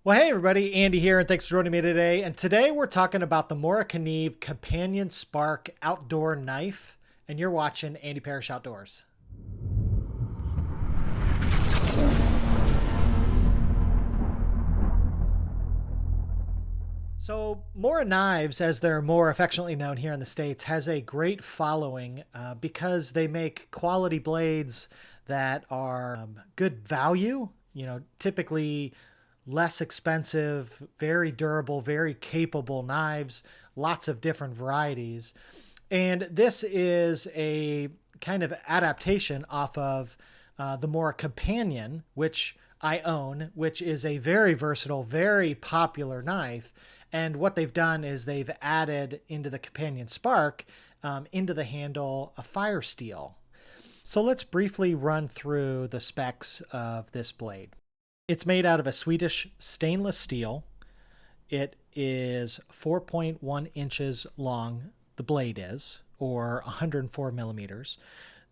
Well, hey everybody, Andy here, and thanks for joining me today. And today we're talking about the Morakniv Companion Spark outdoor knife, and you're watching Andy Parrish Outdoors. So Mora Knives, as they're more affectionately known here in the States, has a great following because they make quality blades that are good value, typically less expensive, very durable, very capable knives, lots of different varieties. And this is a kind of adaptation off of the Mora Companion, which I own, which is a very versatile, very popular knife. And what they've done is they've added into the Companion Spark, into the handle, a fire steel. So let's briefly run through the specs of this blade. It's made out of a Swedish stainless steel. It is 4.1 inches long, the blade is, or 104 millimeters.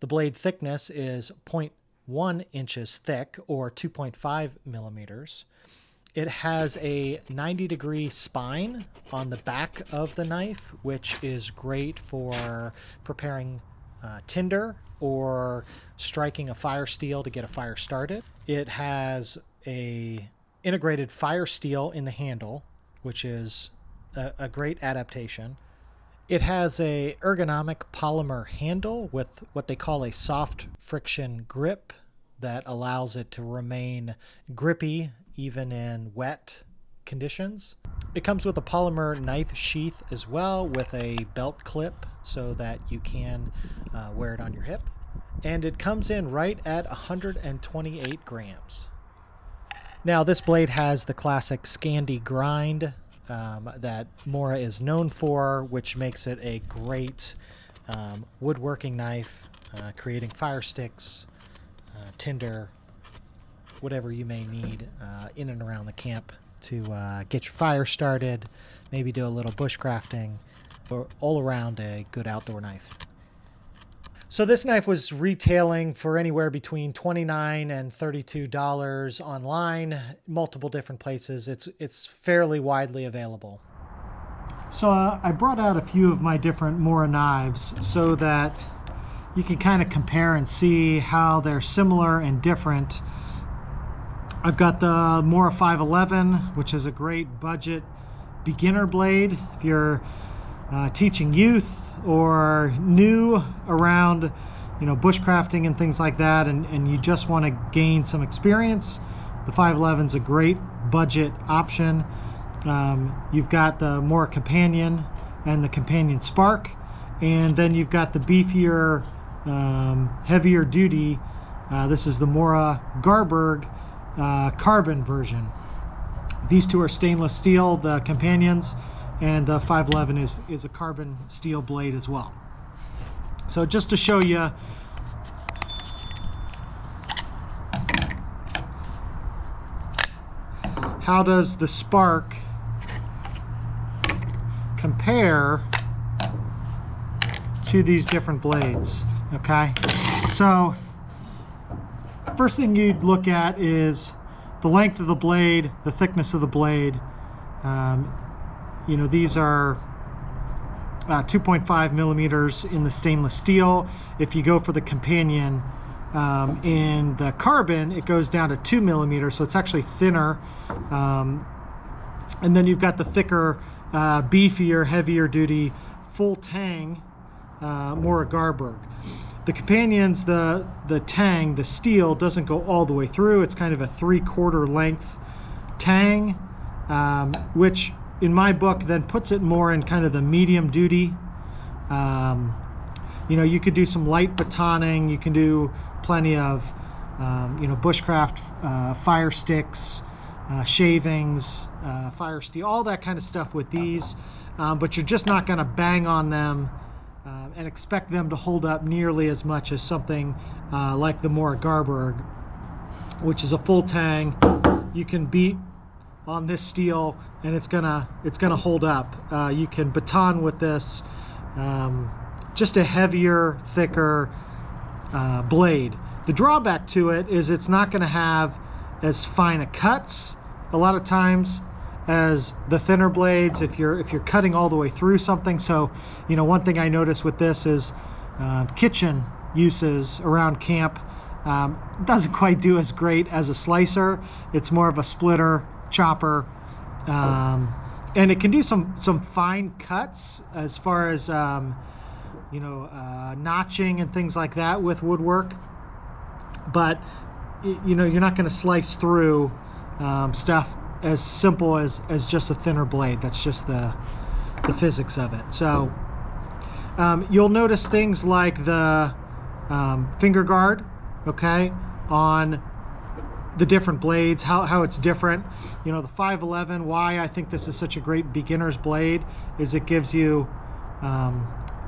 The blade thickness is 0.1 inches thick, or 2.5 millimeters. It has a 90-degree spine on the back of the knife, which is great for preparing tinder or striking a fire steel to get a fire started. It has a integrated fire steel in the handle, which is a great adaptation. It has a ergonomic polymer handle with what they call a soft friction grip that allows it to remain grippy even in wet conditions. It comes with a polymer knife sheath as well, with a belt clip so that you can wear it on your hip. And it comes in right at 128 grams. Now, this blade has the classic Scandi grind that Mora is known for, which makes it a great woodworking knife, creating fire sticks, tinder, whatever you may need in and around the camp to get your fire started, maybe do a little bushcrafting, or all around a good outdoor knife. So this knife was retailing for anywhere between $29 and $32 online, multiple different places. It's fairly widely available. So I brought out a few of my different Mora knives so that you can kind of compare and see how they're similar and different. I've got the Mora 511, which is a great budget beginner blade. If you're teaching youth or new around, bushcrafting and things like that, and you just want to gain some experience, the 511 is a great budget option. You've got the Mora Companion and the Companion Spark, and then you've got the beefier, heavier duty. This is the Mora Garberg carbon version. These two are stainless steel, the Companions, and the 511 is a carbon steel blade as well. So just to show you, how does the Spark compare to these different blades, okay? So first thing you'd look at is the length of the blade, the thickness of the blade. These are 2.5 millimeters in the stainless steel. If you go for the Companion in the carbon, it goes down to 2 millimeters, so it's actually thinner. And then you've got the thicker, beefier, heavier duty, full tang Mora Garberg. The Companions, the tang, the steel, doesn't go all the way through. It's kind of a 3/4 length tang, which in my book then puts it more in kind of the medium duty. You could do some light batoning. You can do plenty of bushcraft, fire sticks, shavings, fire steel, all that kind of stuff with these, but you're just not going to bang on them and expect them to hold up nearly as much as something like the Mora Garberg, which is a full tang. You can beat on this steel and it's gonna hold up. You can baton with this, just a heavier, thicker blade. The drawback to it is it's not going to have as fine a cuts a lot of times as the thinner blades if you're cutting all the way through something. So, you know, one thing I noticed with this is kitchen uses around camp doesn't quite do as great as a slicer. It's more of a splitter, chopper, and it can do some fine cuts as far as you know, notching and things like that with woodwork. But you know, you're not going to slice through stuff as simple as just a thinner blade. That's just the physics of it. So you'll notice things like the finger guard, okay, on the different blades, how it's different. You know, the 511, why I think this is such a great beginner's blade is it gives you a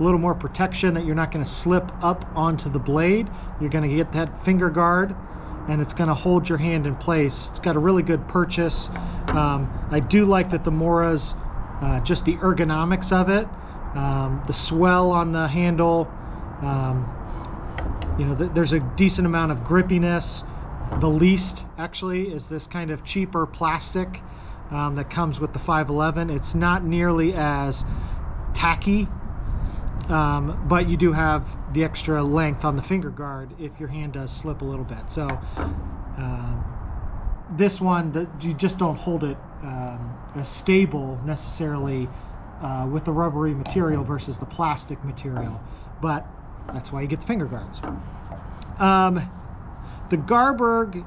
little more protection, that you're not going to slip up onto the blade. You're going to get that finger guard, and it's going to hold your hand in place. It's got a really good purchase. I do like that the Mora's, just the ergonomics of it, the swell on the handle, you know, there's a decent amount of grippiness. The least actually is this kind of cheaper plastic that comes with the 511. It's not nearly as tacky, but you do have the extra length on the finger guard if your hand does slip a little bit. So this one, you just don't hold it as stable necessarily with the rubbery material versus the plastic material, but that's why you get the finger guards. The Garberg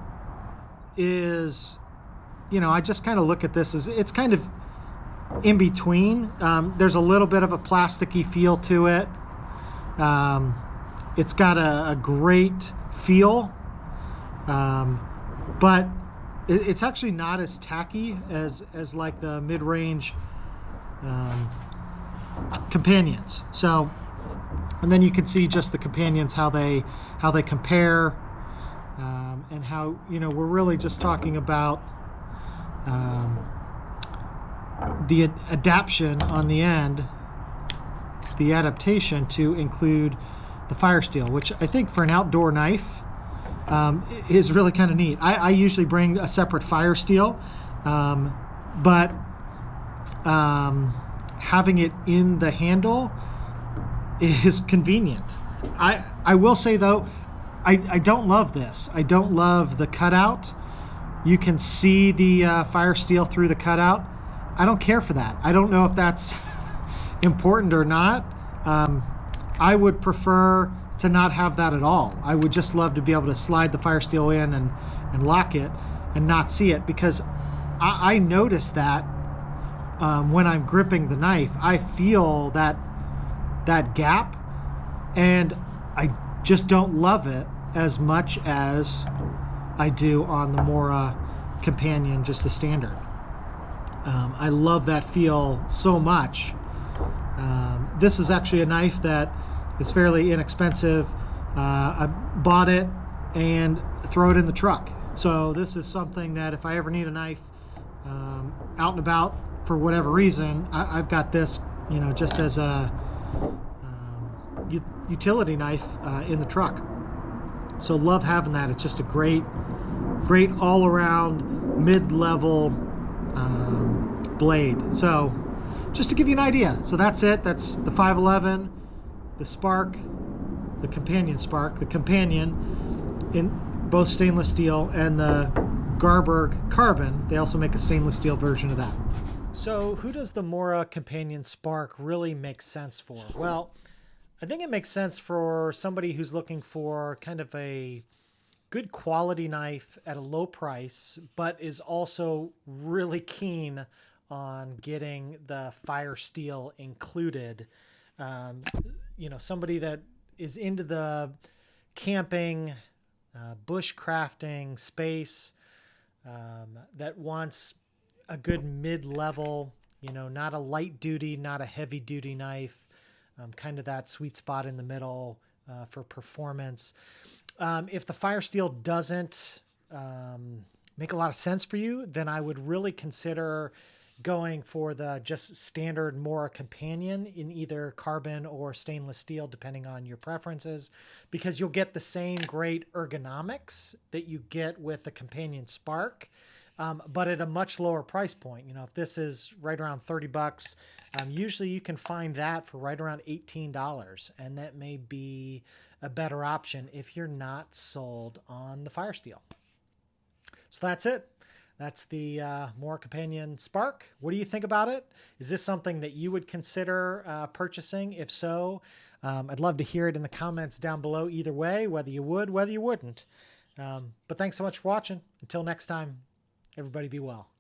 is, you know, I just kind of look at this as it's kind of in between. There's a little bit of a plasticky feel to it. It's got a great feel, but it's actually not as tacky as like the mid-range companions. So, and then you can see just the companions, how they compare, and how, you know, we're really just talking about the adaptation on the end, the adaptation to include the fire steel, which I think for an outdoor knife is really kind of neat. I usually bring a separate fire steel, but having it in the handle is convenient. I will say though, I don't love this. I don't love the cutout. You can see the fire steel through the cutout. I don't care for that. I don't know if that's important or not. I would prefer to not have that at all. I would just love to be able to slide the fire steel in and lock it and not see it, because I notice that when I'm gripping the knife, I feel that gap, and I just don't love it as much as I do on the Mora Companion, just the standard. I love that feel so much. This is actually a knife that is fairly inexpensive. I bought it and throw it in the truck. So this is something that if I ever need a knife out and about for whatever reason, I've got this, you know, just as a utility knife in the truck. So love having that. It's just a great all-around mid-level blade. So just to give you an idea, so that's it. That's the 511, the Spark, the Companion Spark, the Companion in both stainless steel, and the Garberg Carbon. They also make a stainless steel version of that. So who does the Mora Companion Spark really make sense for? Well, I think it makes sense for somebody who's looking for kind of a good quality knife at a low price, but is also really keen on getting the fire steel included. You know, somebody that is into the camping, bushcrafting space, that wants a good mid-level, you know, not a light duty, not a heavy duty knife, kind of that sweet spot in the middle for performance. If the fire steel doesn't make a lot of sense for you, then I would really consider going for the just standard Mora Companion in either carbon or stainless steel, depending on your preferences, because you'll get the same great ergonomics that you get with the Companion Spark. but at a much lower price point. You know, if this is right around 30 bucks, usually you can find that for right around $18. And that may be a better option if you're not sold on the fire steel. So that's it. That's the Mora Companion Spark. What do you think about it? Is this something that you would consider purchasing? If so, I'd love to hear it in the comments down below either way, whether you would, whether you wouldn't. But thanks so much for watching. Until next time, everybody be well.